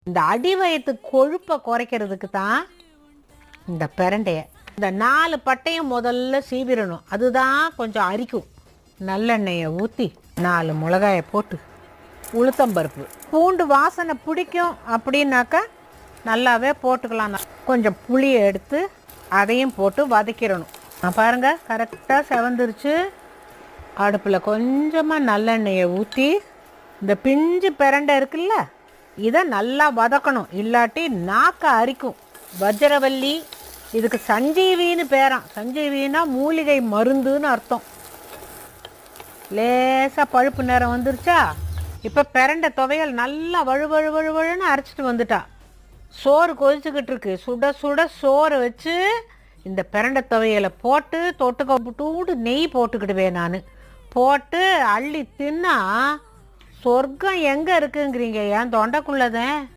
இந்த அடி வயிற்று கொழுப்பை குறைக்கிறதுக்கு தான் இந்த பிரண்டைய. இந்த 4 பட்டையும் முதல்ல சீவிரணும், அதுதான் கொஞ்சம் அரிக்கும். நல்லெண்ணெயை ஊற்றி 4 மிளகாயை போட்டு, உளுத்தம்பருப்பு, பூண்டு வாசனை பிடிக்கும் அப்படின்னாக்கா நல்லாவே போட்டுக்கலாம். கொஞ்சம் புளியை எடுத்து அதையும் போட்டு வதக்கிடணும். பாருங்கள், கரெக்டாக செவந்துருச்சு. அடுப்பில் கொஞ்சமாக நல்லெண்ணெயை ஊற்றி இந்த பிஞ்சு பிரண்டை இருக்குல்ல, இதை நல்லா வதக்கணும், இல்லாட்டி நாக்கை அரிக்கும். வஜ்ரவல்லி, இதுக்கு சஞ்சீவின்னு பேரான். சஞ்சீவின்னா மூலிகை மருந்துன்னு அர்த்தம். லேசாக பழுப்பு நேரம் வந்துருச்சா, இப்போ பிரண்டை துவையல் நல்லா வழுவழுன்னு அரைச்சிட்டு வந்துட்டா. சோறு கொதிச்சுக்கிட்டு இருக்கு. சுட சுட சோறு வச்சு இந்த பிரண்டை துவையலை போட்டு தொட்டுக்க நெய் போட்டுக்கிடுவேன் நான். போட்டு அள்ளி தின்னா சொர்க்கம் எங்கே இருக்குங்கிறீங்க? என் தொண்டைக்குள்ளதான்.